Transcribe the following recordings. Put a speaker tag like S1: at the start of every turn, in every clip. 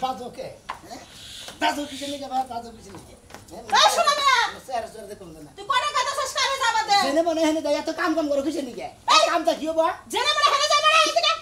S1: বাজো কে বাজো কিছু নেই বাবা বাজো কিছু নেই
S2: এই শোনা না
S1: স্যার স্যার দেখুন না
S2: তুই কোনে কথা শেষ করে যাবা দে
S1: জেনে মনে হেনে দাই এত কাম করে কিছু নেই এই কামটা কি হবো
S2: জেনে মনে হেনে যাবা না এদিকে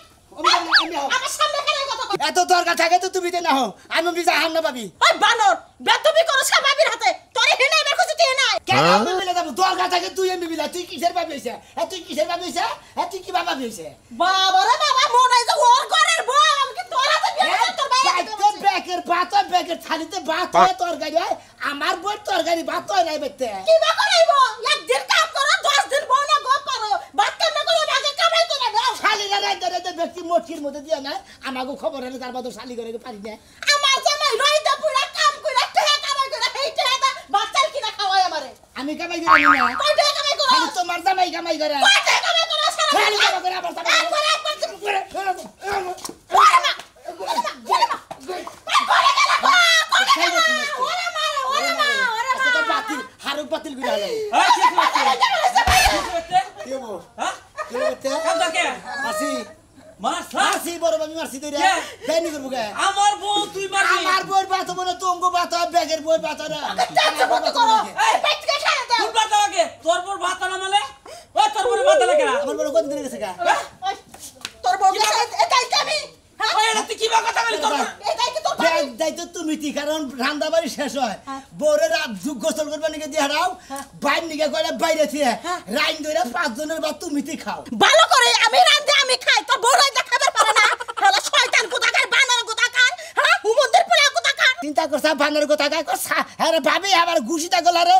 S2: আমার সামনে কেন কথা কই
S1: এত দরকার থাকে তো তুমি না হও আমি বিজা হাম না পাবি
S2: ওই বানর বেতবি করছ কা বাবির হাতে তোরে হেনে এবার কিছু তুই নাই
S1: কেন আমি মিলে যাব দরকার থাকে তুই আমি বিলা তুই কিসের পাবি হইছে তুই কিসের পাবি হইছে তুই কি বাবা হইছে
S2: বাবা রে বাবা মনে যে ওর ঘরের বউ আমি কি তোর হাতে বিয়ে তোর বাইরে
S1: তোর ব্যাকের থালিতে ভাত হয় তরকারি হয় আমার বই তরকারি ভাত হয় নাই বেতে
S2: কি বা করাইবো একদিন কাম করো 10 দিন বউ না গো পারো ভাত কাম না করে ভাগে কামাই করে দাও
S1: শালিরা রাইতে ব্যক্তি মোটকির মধ্যে দিয়া না আমাকে খবর হলে তার বাদ শালি করে পারি না
S2: আমার জামাই রইদা পুরা কাম কইরা টাকা কামাই করে এই টাকা বাচ্চার কিনা খাওয়ায় আমারে
S1: আমি কামাই করি না
S2: কয় টাকা কামাই করো
S1: খালি তোমার জামাই কামাই করে
S2: কয় টাকা কামাই করো
S1: খালি কামাই করে আবার জামাই করে হারুক বাতিল করে হলো কি হবো কি হতে মাসি মাসি বড় বাবু মাসি দইরা দেনি করব কে
S3: আমার বউ তুই মারবি
S1: আমার বউর বাত বলে তোঙ্গ বাত ব্যাগের বউর বাত না
S2: এই পেটকে খায় দাও
S3: তোর ভাত আগে তোর বউর ভাত না মানে ওই তোর বউর ভাত লাগে না
S1: আমার বড় কোন দিন গেছে কা
S2: তোর বউ এটাই আমি
S3: ওই এটা তুই কি বা কথা বলি তোর
S2: এটাই কি তোর
S1: ব্যাগ দাইতো তুমি তি কারণ রান্না বাড়ি শেষ হয় বউরে রাত গোসল করবে নাকি দিয়ে হারাও বাইর নিকে কইলে বাইরে থিয়ে রাইন ধরে 5 জনের বা তুমি তি খাও
S2: ভালো করে আমি রাঁধে আমি খাই তোর বউ রাঁধে খাবার পারে না হলো শয়তান কোথাকার বানর কোথাকার হ্যাঁ হুমন্দির পুরা কোথাকার
S1: চিন্তা করছা বানর কথা কাই করছা আরে ভাবি আবার ঘুষিটা গলারে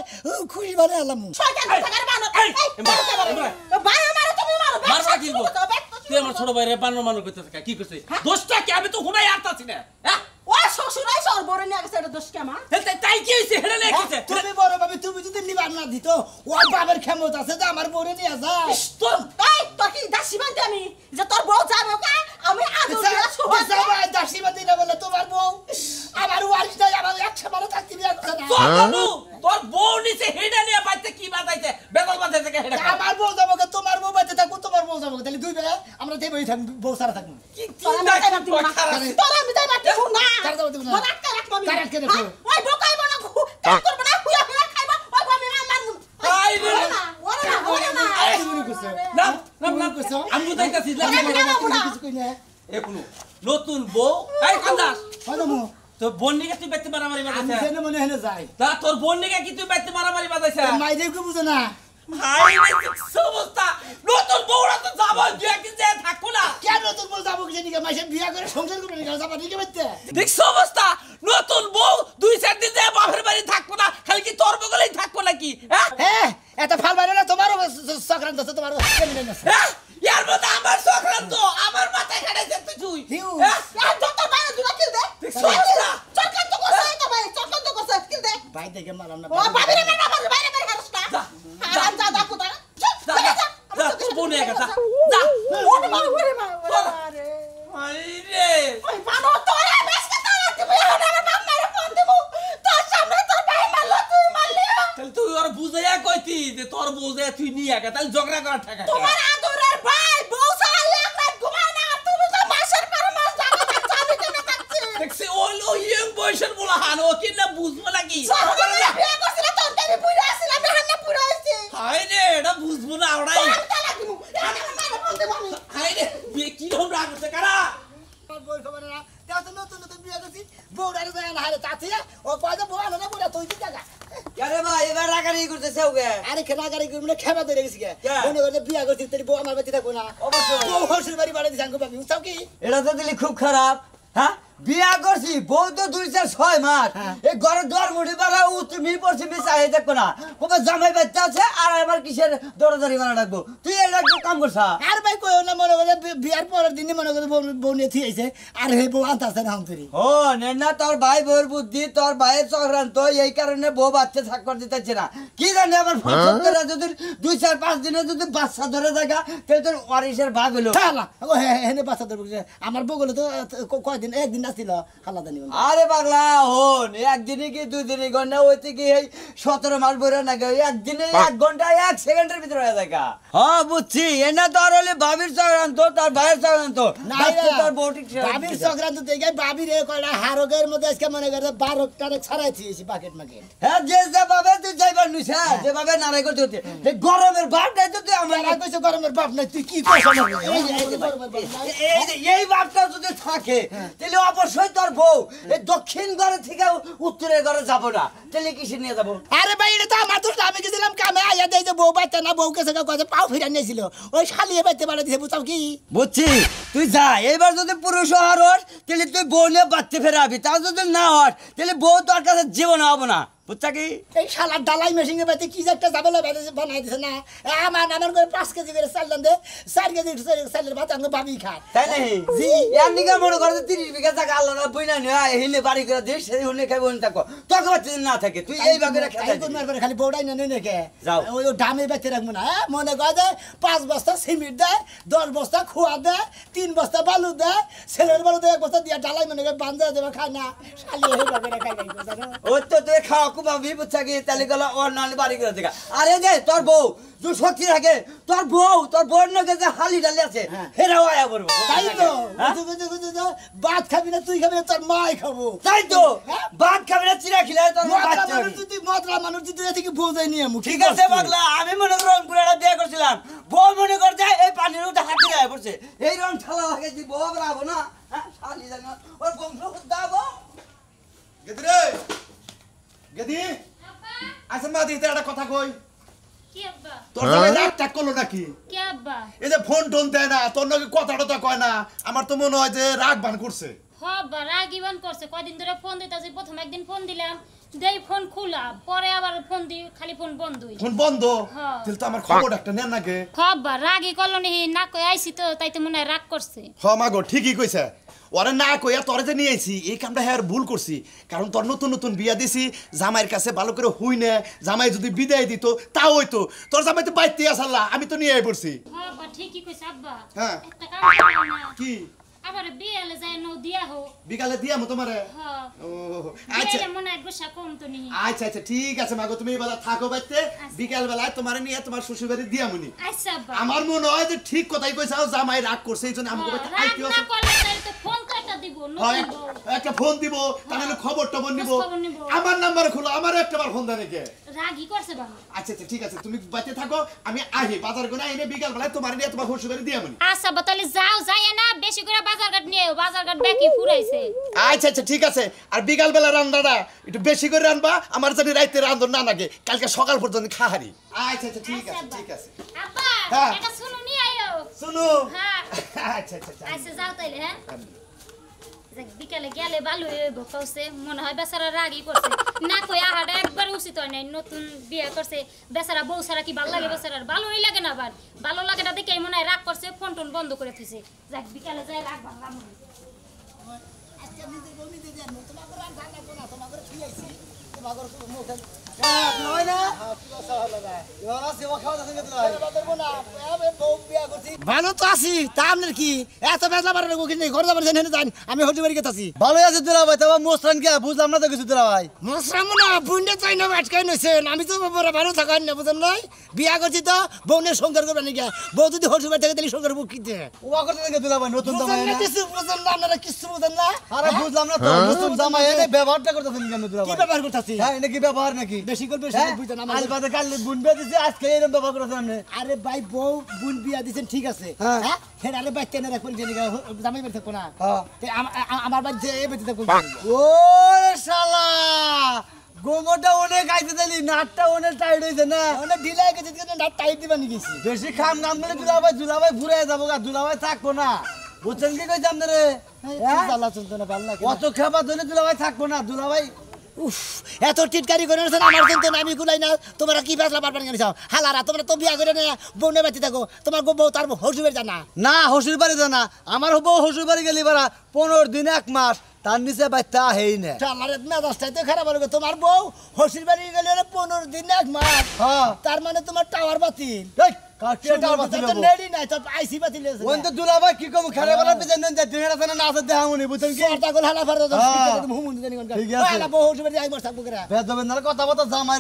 S1: খুশি বারে আলাম
S2: শয়তান কোথাকার বানর এই ভাই আমারে তুমি মারো
S3: মারবা কি গো তুই আমার ছোট ভাইরে বানর মানর কইতে থাকা কি কইছিস দোষটা কি আমি তো হুনাই আরতাছি না হ্যাঁ
S2: ও শ্বশুরাই সর বড় নিয়ে গেছে এটা দোষ কেমন
S3: তাই কি হইছে হেডা লেখেছে
S1: তুমি বড় ভাবি তুমি যদি নিবার না দিত ও বাবার ক্ষমতা আছে যে আমার বউরে নিয়ে যায়
S3: তোর
S2: এই তোর কি দাসী বানতে আমি যে তোর বউ যাবে ওকে আমি আদর দিয়া শুভ
S1: সবাই দাসী বাদি না বলে তোমার বউ আমার ওয়ারিস নাই আমার 100 বারে থাকতে বিয়া করে না
S3: তোর বউ নিচে হেডা নিয়ে বাইতে কি বাজাইছে বেদল বাজাইছে কে হেডা
S1: আমার বউ যাবো তোমার বউ বাইতে থাকবো তোমার বউ যাবো তাহলে দুই ভাই আমরা দেই বই থাকবো বউ সারা থাকবো
S3: কি
S2: তোর আমি তাই মারতে তোর আমি তাই মারতে না
S1: কার দাও তুমি না
S2: বনাতে রাখবো আমি
S1: কার কে দেখো
S2: ওই বোকাই বনা কাজ করবে না হুয়া হুয়া খাইবা ওই আমি আমার
S3: আই রে
S2: ওরে না
S1: তুমি কইছো
S3: না আমি বুঝাইতাছি
S1: কিছু কই না
S3: এ কোন নতুন বউ এই কান্দাস
S1: হদমু
S3: তোর বোন নিকে তুই বাইতে মারামারি
S1: আমি
S3: বাজাইছে
S1: জেনে মনে হেনে যাই
S3: তা তোর বোন নিকে কি তুই বাইতে মারামারি বাজাইছে
S1: মাইরে কি বুঝো না
S3: ভাই রে সমস্যা নতুন বউরা তো যাব দুই একদিন যায় থাকবো না
S1: কেন তোর বউ যাবো কি জানি মাসে বিয়া করে সংসার করবে না যাবা নিকে বাইতে
S3: দেখ সমস্যা নতুন বউ দুই চার দিন যায় বাপের বাড়ি থাকবো না খালি কি তোর বগলেই থাকবো নাকি হ্যাঁ
S1: হ্যাঁ এটা ফাল বাইরে না তোমারও সংক্রান্ত আছে তোমারও কেমন আছে
S3: ইয়ার মধ্যে আমার সংক্রান্ত আমার মাথায় খাটাইছে তুই
S1: হিউ
S2: যত বাইরে দুলা কিল দে
S3: সমস্যা
S2: চরকান তো করছে তো ভাই চরকান তো করছে কিল দে
S1: ভাই দেখে মারাম না
S2: ও বাবিরে মেটা বল বাইরে বাইরে হারস না হারাম জাদা কোথা
S3: যা তোর বোন নিয়ে গেছে যা
S2: ওরে মা রে
S3: ভাই রে
S2: ওই বানো তোরে বেশকে তারা তুমি আমার মাম্মারে ফোন দেব তোর সামনে তোর ভাই মারলো তুই মারলি
S3: তাহলে তুই ওর বুঝাইয়া কইতি যে তোর বুঝাইয়া তুই নিয়ে গেছে তাহলে ঝগড়া করার ঠাকা
S2: তোমার আদরের ভাই বউ সারা এক রাত ঘুমায় না তুমি তো মাসের পর মাস জানা থাকছ আমি কেন থাকছি
S3: দেখছি ওলো ইয়ং বয়সের বলা হানো কি না বুঝবো নাকি
S2: সহজে বিয়ে করছিল তোর দেবী পুরো আসছিল আমি হান্না পুরো আইছি
S3: হাই রে এটা বুঝবো না ওরাই
S2: আমি তালা দিমু আমি মারে ফোন দেব আমি
S3: হাই রে বিয়ে কি রকম রাগ হচ্ছে কারা
S1: বই খবর না তা তো নতুন নতুন বিয়া করছি বউরারে যায় না হারে তাতে ও কয় যে বউ আলো না বউরা তুই কি জায়গা
S4: আরে ভাই এবার রাগারি করতেছে ওকে
S1: আরে খেলা গাড়ি করে মানে খেবা ধরে গেছি কে
S4: কে?
S1: মনে করে বিয়া করছি তোর বউ আমার বাড়িতে থাকবো না
S4: অবশ্যই।
S1: বউ হসুর বাড়ি বাড়ি দিছাঙ্গ পাবি উঠাও কি
S4: এটা তো দিলি খুব খারাপ হ্যাঁ বিয়া করছি বউ তো 2-6 মাস
S1: হ্যাঁ।
S4: এই ঘরে দুয়ার মুড়ি পাড়া ও তুমি পড়ছি বিছাই দেখবো না ওকে জামাই বাচ্চা আছে আর আমার কিসের দরদারি বানা রাখবো তুই এটা একটু কাম করছা
S1: আর ভাই কইও না মনে করে বিয়ার পরের দিনই মনে করে বউ নিয়ে থিয়েছে আর হে বউ আনতাছে না হন্তরি
S4: ও না তোর ভাই বউর বুদ্ধি তোর ভাইয়ের চক্রান্ত এই কারণে বউ বাচ্চা থাকতে দিতেছে না কি জানি আমার ফসল করে যদি 2-4-5 দিনে যদি বাচ্চা ধরে থাকা তাহলে তোর ওয়ারিসের ভাগ হলো
S1: ও হেনে বাচ্চা ধরবো আমার বউ গেলে তো কয়দিন একদিন নাছিল হালা জানি
S4: আরে পাগলা হন একদিনে কি দুই দিনে ঘন্টা হইতে কি এই 17 মাস বইরা না একদিনে 1 ঘন্টা 1 সেকেন্ডের ভিতরে হয়ে যায় হ্যাঁ বুঝছি এনা তো আর হলে ভাবির সংক্রান্ত তার ভাইয়ের সংক্রান্ত তার বউটি
S1: বাবির সংক্রান্ত দেখে বাবির এ কয়টা হারগের মধ্যে আজকে মনে করে 12টারে ছাড়াইছি বাকেট মাকেট
S4: হ্যাঁ যে ভাবে তুই যাইবার নিছা যে ভাবে নারাই করতে হতে এই গরমের ভাব নাই তো তুই আমার
S1: আর কইছো গরমের বাপ নাই তুই কি কইছ
S4: এই ভাবটা যদি থাকে তাহলে অবশ্যই তোর বউ এই দক্ষিণ ঘরে থেকে উত্তরের ঘরে যাব না তাহলে কিসে নিয়ে যাব
S1: আরে ভাই এটা তো আমার তো আমি গেছিলাম কামে আইয়া দেই যে বউ বাচ্চা না বউকে সঙ্গে কইছে পাও ফিরা নিয়েছিল ওই শালিয়ে বাইতে পারে দিছে বুঝাও কি
S4: বুঝছি তুই যা এবার যদি পুরুষ হওয়ার হস তাহলে তুই বউ নিয়ে বাচ্চা ফেরাবি তা যদি না হস তাহলে বউ তোর কাছে জীবন হবো না বুঝছা কি
S1: এই শালার ডালাই মেশিনে বাইতে কি যে একটা জাবেলা বানাই দিছে না আমার করে 5 কেজি করে চাল দে 4 কেজি চালের ভাত আমি ভাবি খায়
S4: তাই নাই
S1: জি
S4: এর নিগা মনে করে 30 বিঘা জায়গা আল্লাহ না বইনা নিয়ে হিলে বাড়ি করে দিস সেই হুনে খাইব না থাকো তোকে বাচ্চা না থাকে তুই এই ভাগে রেখে দে
S1: কোন মারবে খালি বউডাই না নেই কে
S4: যাও
S1: ওই ডামে বাইতে রাখবো না মনে করে যে 5 বস্তা সিমেন্ট দেয় 10 বস্তা খোয়া দেয় 3 বস্তা বালু দেয় ছেলের বালু দেয় 1 বস্তা দিয়া ডালাই মনে করে বান্ধা দেবে খায় না শালি এই ভাগে খাই জানো
S4: ও তো তুই খাওয়া কুমাবি বুঝছা কি তাহলে গেল ওর নানি বাড়ি করে দেখা আরে যে তোর বউ তুই সত্যি রাখে তোর বউর নাকি যে হালি ডালি আছে হেরাও আয়া বলবো
S1: তাই তো ভাত খাবি না তুই খাবি না তোর মাই খাবো
S4: তাই তো ভাত খাবি না চিরা খিলে তোর
S1: মদরা মানুষ যদি থেকে বোঝাই নিয়ে আমু
S4: ঠিক আছে পাগলা আমি মনে করি রংপুরে একটা বিয়ে করছিলাম বউ মনে কর যায় এই পানির মধ্যে হাতি রায় পড়ছে এই রং ঠালা লাগে যে বউ রাবো না হ্যাঁ শালি জানো ওর বংশ দাবো
S5: গেদিরে গেদি আচ্ছা মা দিতে একটা কথা কই
S6: কি আব্বা
S5: তোর জামাই রাগ টাক করলো নাকি
S6: কি আব্বা
S5: এই যে ফোন টোন দেয় না তোর নাকি কথাটা তো কয় না আমার তো মনে হয় যে রাগ বান করছে
S6: আব্বা রাগিবান করছে কয়দিন ধরে ফোন দিতেছি প্রথম একদিন ফোন দিলাম দেই ফোন খোলা পরে আবার ফোন দি খালি ফোন বন্ধই
S5: ফোন বন্ধ
S6: হ্যাঁ।
S5: তাহলে তো আমার খবর একটা নেন নাকি
S6: আব্বা রাগি কলনি না কই আইছি তো তাই তো মনে হয় রাগ করছে
S5: হ মা গো ঠিকই কইছে ওরে না কইয়া তোরে যে নিয়ে আইছি এই কামটা হ্যাঁ ভুল করছি কারণ তোর নতুন নতুন বিয়া দিছি জামাইয়ের কাছে ভালো করে হুই না জামাই যদি বিদায় দিত তাও হইতো তোর জামাই তো বাইতে আসাল্লা আমি তো নিয়ে আই পড়ছি
S6: আব্বা ঠিকই কইছে আব্বা
S5: হ্যাঁ।
S6: একটা কাম করো না
S5: কি
S6: আবার বিয়েলে যায় নও দিয়া হো
S5: বিকালে দিয়ামু তোমারে
S6: হ্যাঁ
S5: ও আচ্ছা
S6: বিয়েলে মনে হয় গোসা কম তো নি
S5: আচ্ছা আচ্ছা ঠিক আছে মাগো তুমি এবেলা থাকো বাইতে বিকাল বেলায় তোমারে নিয়ে তোমার শ্বশুর বাড়ি দিয়ামুনি
S6: আচ্ছা আব্বা
S5: আমার মনে হয় যে ঠিক কথাই কইছাও জামাই রাগ করছে এইজন্য আমাকে বাইতে
S6: রাগ
S5: আইতে
S6: না
S5: আছে
S6: করলে তাহলে তো ফোন কাটা দিব
S5: হয়
S6: নতুন বউ।
S5: একটা ফোন দিব তাহলে খবর টবর নিব
S6: খবর নিব।
S5: আমার নাম্বার খোলো আমার একটাবার ফোন দেন কে
S6: রাগি করছে বাবা
S5: আচ্ছা আচ্ছা ঠিক আছে তুমি বাইতে থাকো আমি আহি বাজার করে এনে বিকাল বেলায় তোমার নিয়ে তোমার শ্বশুর বাড়ি দিয়ামুনি
S6: আচ্ছা তাহলে যাও যাই না বেশি করে বাজার ঘাট নিয়ে বাজার ঘাট ব্যাকি ফুরাইছে
S5: আচ্ছা আচ্ছা ঠিক আছে আর বিকাল বেলা রান্নাটা একটু বেশি করে রান্না আমার জানি রাইতে রান্ধন না লাগে কালকে সকাল পর্যন্ত খাহারি আচ্ছা আচ্ছা ঠিক আছে ঠিক আছে
S6: আব্বা
S5: হ্যাঁ।
S6: এটা শুনো নি আইও
S5: শুনো
S6: হ্যাঁ
S5: আচ্ছা আচ্ছা আচ্ছা
S6: আচ্ছা যাও তাইলে হ্যাঁ যাক বিকালে গেলে ভালো হইব কইছে মনে হয় বেচারা রাগই করছে না কই আহাটা একবার উচিত হয় নাই নতুন বিয়ে করছে বেচারা বউ সারা কি ভালো লাগে বেচারার ভালোই লাগে না আবার ভালো লাগে না দেখে মনে হয় রাগ করছে ফোন টোন বন্ধ করে থইছে যাক বিকালে যাই রাগ ভাঙলাম
S1: আজকে নিজে বমি দিয়ে দেন তোমার করে আর ঢাকা কোনা তোমার করে ঠিক আইছি তোমার করে মুখে
S4: নয় না
S1: ভালো তো আছি তা আপনার কি এত বেজলা বাড়ানো কি ঘর যাবার জেনে যান আমি হতে বাড়ি গেছি
S4: ভালো আছে তোরা ভাই তবে মোস্তান কে বুঝলাম না তো কিছু তোরা ভাই
S1: মশরামু না বুন্ডে চাই না আটকাই নছেন আমি তো বড় ভালো থাকার না বুঝেন নাই বিয়া করছি তো বউনের সংসার করবে নাকি বউ যদি হতে বাড়ি থেকে তাহলে সংসার বুক কিনতে
S4: ওয়া করতে থেকে তোরা ভাই নতুন জামাই না
S1: কিছু বুঝেন না আপনারা কিছু বুঝেন না
S4: আরে বুঝলাম না তো নতুন জামাই এনে ব্যবহারটা করতেছেন কেন তোরা
S1: কি
S4: ভাই
S1: ব্যবহার করতেছি
S4: হ্যাঁ এটা কি ব্যবহার নাকি
S1: বেশি করবে বেশি বুঝেন আমার
S4: আলবাদে কাল বুনবে দিছে আজকে এরকম ব্যবহার করতেছেন আপনি
S1: আরে ভাই বউ বুন বিয়া দিছেন ঠিক আছে
S4: হ্যাঁ।
S1: হ্যাঁ ফের আরে বাইতে না রাখবেন যে জামাই বাড়ি থাকবো না
S4: হ্যাঁ।
S1: তে আমার বাড়ি যে বাড়ি থাকবো
S4: ওরে শালা গোমরটা অনেক আইতে দিলি নাটটা অনেক টাইট হইছে না
S1: অনেক ঢিলা গেছে কিন্তু না টাইট দিবা নি গেছি
S4: বেশি খাম নাম বলে দুলাভাই ঘুরে যাবো গা দুলাভাই থাকবো না বুঝছেন কি কইছে আপনারে হ্যাঁ?
S1: জ্বালা চলতো না ভালো লাগে
S4: অত খাবার ধরে দুলাভাই থাকবো না দুলাভাই
S1: উফ এত টিটকারি করে না আমার কিন্তু আমি গুলাই না তোমরা কি ফেসলা পারবেন কেন হালারা তোমরা তো বিয়া করে না বউনে বাতি থাকো তোমার বউ তার হসুবের জানা
S4: না হসুর বাড়ি জানা আমার বউ হসুর বাড়ি গেলি বারা 15 দিন 1 মাস তার নিচে বাচ্চা হেই না
S1: চালারে মেজাজটাই তো খারাপ হলো গো। তোমার বউ হসুর বাড়ি গেলে 15 দিন 1 মাস
S4: হ্যাঁ
S1: তার মানে তোমার টাওয়ার বাতিল
S4: এই কাটিয়াটার বাতি
S1: তো
S4: লব
S1: নেড়ি নাই তো আইসি বাতি লেছে
S4: ওন তো দুলাভাই কি কম খেলে বলা পেছন নন যে দিনের আছে না আছে দেখামুনি বুঝছেন কি
S1: সরটা গোল হালা ফারো তো
S4: হ্যাঁ।
S1: হুমুন দিন কোন
S4: ঠিক আছে।
S1: না বহু সুবিধা আই মর থাকবো করে
S4: বেদবেন্দার কথা বলতো জামাই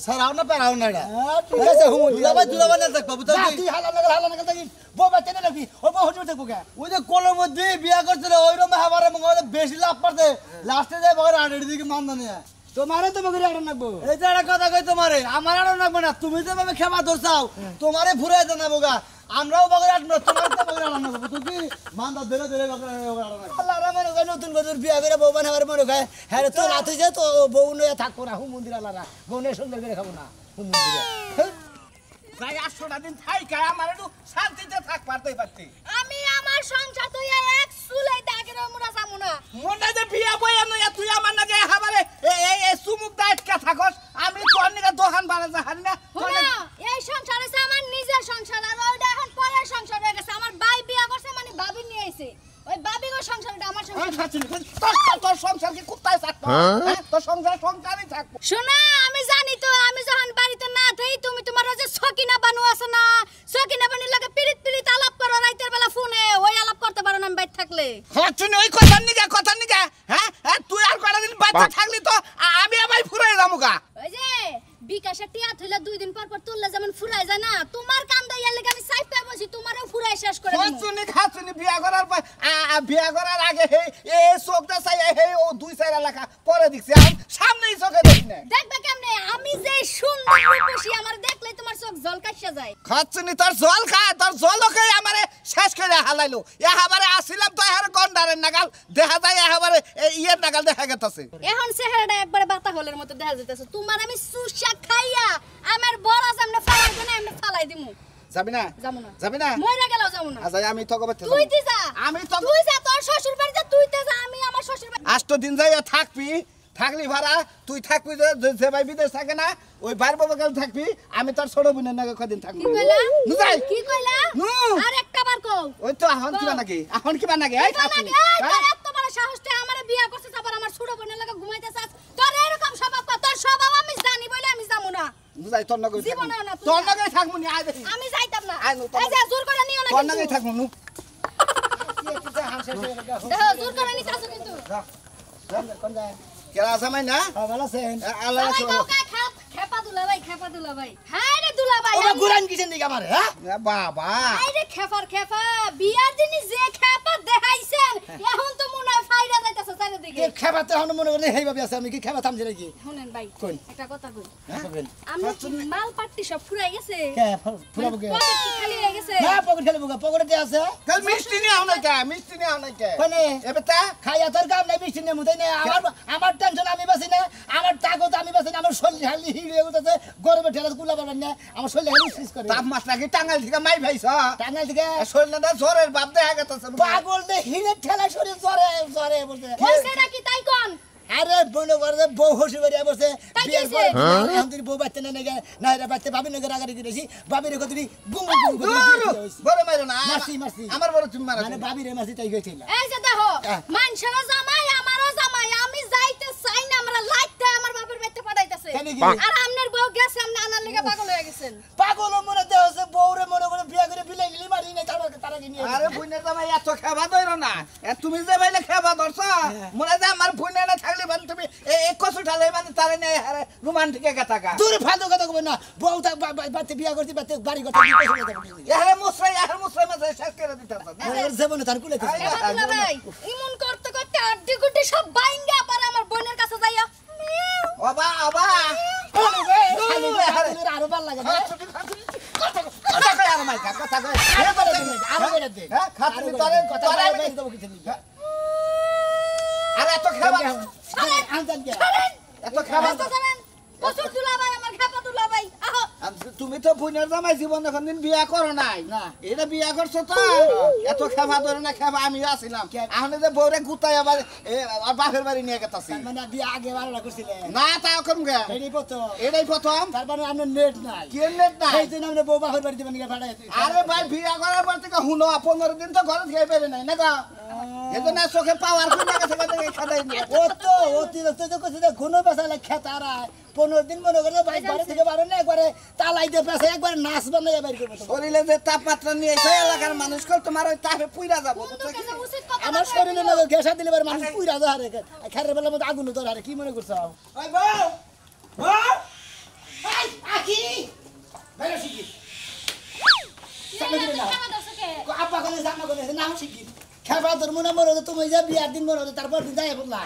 S4: সারাও না পেরাও না এটা
S1: ঠিক আছে হুমুন
S4: দুলাভাই না থাকবো বুঝছেন কি
S1: তুই হালা লাগা থাকি বউ বাচ্চা নে নাকি ও বহু সুবিধা থাকবো কে
S4: ওই যে কোলের মধ্যে বিয়া করছিল ওইরকম হাবারে মঙ্গলে বেশি লাভ পারছে লাস্টে যায় বগের আড়ের দিকে মান না
S1: তোমারে তো বগরি আড়ন লাগবো
S4: এই যে একটা কথা কই তোমারে আমার আড়ো লাগবে না তুমি যে ভাবে খেবা ধরছাও তোমারে ফুরাই জানাবো গা আমরাও বগের আড়ন তোমার তো বগের আড়ন লাগবে তুই কি মান্দা ধরে ধরে বগের আড়ন লাগবে
S1: আল্লাহ রে মনে কয় নতুন বধুর বিয়া করে বউ বানাবার মনে কয় হ্যাঁ রে, তো রাতে যে তো বউ নয়া থাকবো না হুম মন্দির আল্লাহরা বউ নয়া সুন্দর করে খাবো না হুম মন্দিরে
S3: যাই 800টা দিন থাইকা আমার একটু শান্তিতে থাক পারতেই পারতি
S2: আমি আমার সংসার তো এক চুলাই দাগের মুড়া যামু না
S3: মনে যে বিয়া বইয়া নয়া তুই আমার নাকি হাবারে এই সুমুক দাইটকা থাকস আমি তোর নিকে দোকান বাড়া যাহানি না
S2: শোনো এই সংসার আছে আমার নিজের সংসার আর ওইটা এখন পরের সংসার হয়ে গেছে আমার ভাই বিয়া করছে মানে ভাবি নিয়ে আইছে ওই ভাবিগো সংসারটা আমার সংসার
S3: তোর সংসার কি কুত্তায় থাকতো তোর সংসারই থাকবো
S2: শোনো আমি জানি তো আমি যখন বাড়িতে না থাই তুমি তোমার ওই যে সকিনা বানু আছে না সকিনা বানুর লাগে পিরিত পিরিত আলাপ করো রাতের বেলা ফোনে ওই আলাপ করতে পারো না আমি বাইরে থাকলে
S3: হচ্ছুনি ওই কথা নিকে হ্যাঁ তুই আর কটা দিন বাচ্চা থাকলি তো আমি আবার ফুরাই যাবো গা
S2: ওই যে বিকাশে টিয়া থইলে 2 দিন পর পর তুললে যেমন ফুরাই যায় না তোমার কান্দা ইয়ার লাগি আমি সাইপে বসি তোমারও ফুরাই শেষ করে দিমু
S3: হচ্ছুনি খাচ্ছুনি বিয়া করার পর বিয়া করার আগে হে চোখটা চাই হে ও 2-4 এলাকা পরে দেখছি আমি সামনেই চোখে দেখি না
S2: দেখবে কেমনে আমি যে সুন্দর রূপসী আমার দেখলে তোমার চোখ ঝলকাইয়া যায়
S3: খাচ্ছুনি তোর জল খায় তোর জলকে আমারে শেষ করে হালাইলো এহাবারে আসিলাম তো এহারে গন্ডারের নাগাল দেখা যায় এহাবারে ইয়ের নাগাল দেখা গেতাছে
S2: এখন চেহারাটা একবারে বাতা হলের মতো দেখা যাইতেছে তোমার আমি সুশা খাইয়া আমার বড় সামনে ফালাই দেন আমি ফালাই দিমু
S3: যাবি না
S2: যামু না
S3: যাবি না
S2: মইরা গেলাও যামু না
S3: আচ্ছা আমি তোকে বাচ্চা
S2: তুই তি যা
S3: আমি তো
S2: তুই যা তোর শ্বশুর বাড়িতে তুই তে যা আমি আমার শ্বশুর বাড়ি
S3: 8 দিন যাইয়া থাকবি থাকলি ভাড়া তুই থাকবি যে ভাই বিদেশ থাকে না ওই বাইর বাবা গেল থাকবি আমি তোর ছোট বোনের নাকি কদিন থাকবি
S2: কি কইলা
S3: নু যাই
S2: কি কইলা
S3: নু
S2: আর একটা বার কও
S3: ওই তো এখন কিবা নাকি এই খাচ্ছি
S2: তোর এত বড় সাহসটা আমারে বিয়া করছিস আবার আমার ছোট বোনের লাগা ঘুমাইতেছস তোর এরকম স্বভাব তোর স্বভাব আমি জানি বলে আমি যামু না
S3: নু যাই তোর নাকি
S2: জীবনেও না, তুই
S3: তোর
S2: যা।
S3: নাকি থাকবো নি আয় দেখি
S2: আমি যাইতাম না
S3: আয় নু, তোর
S2: এই যে জোর করে নিও না
S3: তোর
S2: কিন্তু
S3: নাকি থাকবো নু
S2: দেখো জোর করে নিতাছো কিন্তু
S1: কোন যায়
S3: কেরা জামাই না
S1: ভালো আছেন
S3: আল্লাহ
S2: সবাই কাউকে খেপা দুলা ভাই হায় রে দুলা ভাই
S1: ওরা গুরান কিছেন দিকে আমার হ্যাঁ
S3: বাবা
S2: হায় রে খেপা বিয়ার দিনই যে খেপা দেখাইছেন এখন তো মনে হয় ফাইরা যাইতাছে চারিদিকে
S1: এই খেবাতে হন মনে করে হেই ভাবি আছে আমি কি খেবা থামছি নাকি
S2: শুনেন ভাই
S1: কোন?
S2: একটা কথা কই
S1: হ্যাঁ
S2: আমরা কি মাল পাট্টি সব ফুরাই গেছে
S1: কে ফুরাবো কে
S2: পকেট কি খালি হয়ে গেছে
S1: না পকেট খেলে বুকা পকেটে আছে
S3: কাল মিষ্টি নিয়ে আও না কে
S1: কোনে
S3: এবে তা
S1: খাইয়া তোর কাম নাই মিষ্টি নেমু তাই না আমার টেনশন আমি বাসি না আমার তাগত আমি বাসি না আমার শরীর হালি হিড়ে উঠেছে গরমে ঠেলা গুলা পাবেন না আমার শরীর হালি সিস করে
S3: তাপমাত্রা কি টাঙ্গাইল থেকে মাই ভাইছ
S1: টাঙ্গাইল থেকে
S3: শরীরটা জ্বরের ভাব দেখা গেছে
S1: পাগল দে হিড়ে ঠেলা শরীর জ্বরে জ্বরে বলতে
S2: কইছে নাকি তাই কোন
S1: আরে মনে করে বউ হসি বাড়ি বসে
S2: তাই
S1: বিয়ের
S2: কিছে?
S1: পরে এখন তুই বউ বাচ্চা না নেগে না এরা বাচ্চা ভাবি নগর আগাড়ি দিয়েছি ভাবির কতরি গুম গুম করে
S3: বড় মাইরো না
S1: মারছি
S3: আমার বড় তুমি মারা
S1: মানে ভাবিরে মারছি তাই গেছিল
S2: এই যে দেখো
S1: হ্যাঁ।
S2: মানুষেরও জামাই আমারও জামাই আমি যাইতে চাই না আমরা লাইটটা আমার বাপের বাড়িতে পাঠাইতেছে
S1: কেন কি?
S2: আর আপনার বউ গেছে আপনি আনার লেগে পাগল হয়ে গেছেন
S1: পাগল মনে দেহ হচ্ছে বউরে মনে করে বিয়া করে বিলাই গেলি মারি নাই তারা কি নিয়ে
S3: আরে বুইনে জামাই এত খেবা দইরো না তুমি যে ভাইলে খেবা ধরছ মনে যে আমার বুইনে না থাকলে মানে তুমি এই কষ্ট ঢালে মানে তারে নেই আরে রোমান্টিকে গাতাকা
S1: দূর ফালতু কথা কবে না বউ তা বাচ্চা বিয়া করতে বাচ্চা বাড়ি করতে
S3: এহারে মুসরাই মাঝে শেষ করে দিতাম
S1: জীবনে তার কুলে
S2: এবার দুলা ভাই ইমন করতে করতে আড্ডি গুড্ডি সব বাইঙ্গা পারে আমার বোনের কাছে যাইয়া
S3: বাবা বাবা
S1: আরো ভাল লাগে না
S3: কথা কই আর মাইকা কথা কই
S1: আরো বেড়ে দে
S3: হ্যাঁ খাতনি তোরে
S1: কথা
S3: তোরে
S1: বলে দেবো কিছু নিয়ে
S3: আরে এত খেবা
S1: আনজান কে
S3: এত খেবা
S2: কসুর দুলা ভাই আমার খেপা দুলা ভাই আহো
S3: তুমি তো বুইনের জামাই জীবন এখন দিন বিয়া করো নাই
S1: না।
S3: এটা বিয়া করছো তো এত খেবা ধরে না খেবা আমি আসিলাম এখন যে বউরে গুতাই আবার আর বাপের বাড়ি নিয়ে গেতাছি
S1: মানে বিয়া আগে বারোটা করছিলেন
S3: না তাও কম গে
S1: এই প্রথম
S3: এটাই প্রথম
S1: তারপরে আপনার নেট নাই
S3: কি নেট না
S1: এই জন্য আমরা বউ বাপের বাড়ি দিবেন নিয়ে ভাড়া
S3: আরে ভাই বিয়া করার পর থেকে হুনো 15 দিন তো ঘরে থেকে বেরে নাই না গো এজন্য চোখে পাওয়ার কোন জায়গা থেকে খাদাই নি
S1: ও তো অতিরিক্ত তো কিছু ঘুনো বেসালে খেতারা 15 দিন মনে করে ভাই বাড়ি থেকে বারো না একবারে তা পালাইতে পেছে একবার নাচ বানাইয়া বের করবো তোমার।
S3: শরীরে যে তাপমাত্রা নিয়ে এসে এলাকার মানুষ কল তোমার ওই তাপে পুইরা যাবো বুঝছো কি?
S2: উচিত কথা
S1: আমার শরীরে না গ্যাসা দিলে এবার মানুষ পুইরা যায় আরে খেরের বেলার মধ্যে আগুন ধরে আরে কি মনে করছো
S3: ওই বউ বউ
S1: এই আকি বেরো শিখি আব্বা কোনে জামা কোনে নাম শিখি খেবা তোর মনে মনে হতো তুমি যে বিয়ার দিন মনে হতো তারপর দিন যাই বললা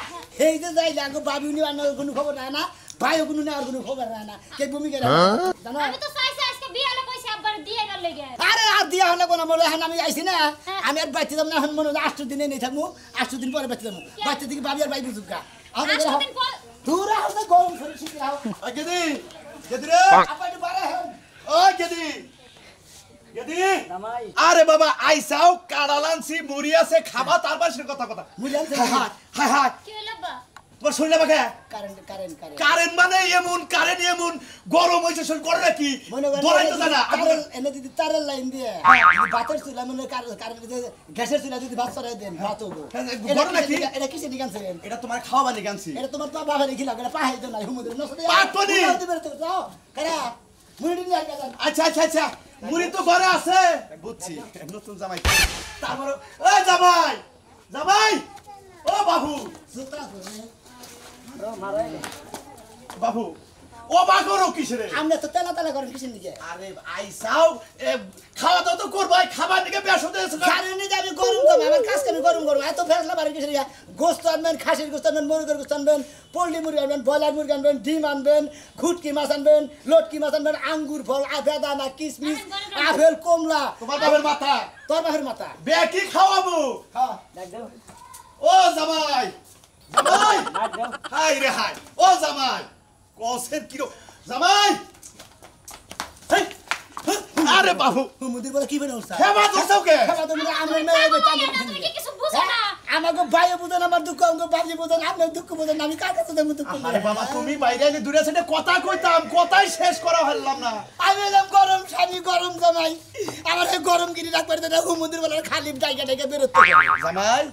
S1: এই যে যাই লাগো বাবি উনি আনার কোনো খবর নাই না ভাইও কোনো নেওয়ার কোনো খবর নাই না কে ভূমিকা জানো
S6: আমি তো চাইছি আজকে বিয়ালে কইছি আব্বার দিয়ে গেল লেগে
S1: আরে আর দিয়া হলে কোনো মনে হয় আমি আইছি না আমি আর বাইতে যাব না এখন মনে হয় 8 দিনে নেই থাকবো 8 দিন পরে বাইতে যাবো বাইতে দিকে বাবি আর ভাই বুঝুকা আমাদের
S6: দিন পর
S1: দূর হতে গরম শরীর শিখি রাও
S5: ওই গেদি গেদি রে
S1: আপা একটু বাড়া হন
S5: ওই গেদি গেদি আরে বাবা আইসাও কাড়ালানসি মুড়ি আছে খাবা তারপর সে কথা কথা
S1: মুলিয়ান থেকে
S5: হাই হাই হাই
S6: কি হলো আব্বা
S5: তোমার শরীরে বাকে
S1: কারেন্ট
S5: কারেন্ট মানে এমন গরম হইছে শরীর করে নাকি
S1: মনে
S5: ধরাই তো জানা
S1: এনে যদি তারের লাইন দিয়ে ভাতের চুলা মনে কারেন্ট গ্যাসের চুলা যদি ভাত চড়াই দেন ভাত হবো
S5: গরম নাকি
S1: এটা কিসে নিকানছে
S5: এটা তোমার খাওয়া বানি গানছি
S1: এটা তোমার তো বাবা রেখি লাগে এটা পাহাই তো নাই হুমুদের নসদে
S5: পাটনি!
S1: যাও কারা মুড়ি নিয়ে আসবে
S5: আচ্ছা আচ্ছা আচ্ছা মুড়ি তো ঘরে আছে বুঝছি নতুন জামাই তারপর এ জামাই জামাই ও বাবু
S1: সুতরা করে
S5: বাবু ও বাগরো কিসরে
S1: আমরা তো তেলা তেলা করেন কিসের নিকে
S5: আরে আইসাও খাওয়া দাওয়া তো করবাই খাবার দিকে বেশ হতে আছে
S1: জানেন যে আমি গরম কম আমার কাজ আমি গরম গরম এত ফেসলা বাড়ি কিসের গোস্ত আনবেন খাসির গোস্ত আনবেন মুরগির গোস্ত আনবেন পোল্ট্রি মুরগি আনবেন ব্রয়লার মুরগি আনবেন ডিম আনবেন খুটকি মাছ আনবেন লটকি মাছ আনবেন আঙ্গুর ফল বেদানা কিশমিশ আপেল কমলা
S5: তোমার বাবার মাথা
S1: তোর বাপের মাথা
S5: বে কি খাওয়াবো
S1: হ্যাঁ
S5: ও জামাই জামাই হাই রে হাই ও জামাই কসের কিরো জামাই হেই, আরে বাবু
S1: মুদির বলে কি বলে উঠছা
S5: খেবা দছাও কে
S1: খাবার তো মানে আমরা মেয়ে হবে
S6: তুমি কি কিছু বুঝো না
S1: আমাকে ভাইও বুঝেন আমার দুঃখ আমাকে বাবজি বুঝেন আপনার দুঃখ বুঝেন আমি কার কাছে দেবো দুঃখ
S5: আরে বাবা তুমি বাইরে এনে দূরে সেটা কথা কইতাম কথাই শেষ করা হলাম না
S1: আমি এলাম গরম স্বামী গরম জামাই আমার এই গরম গিরি রাখবার দেয় হুমুদির বলে খালি ডাইকা ডাইকা বেরোতে
S5: জামাই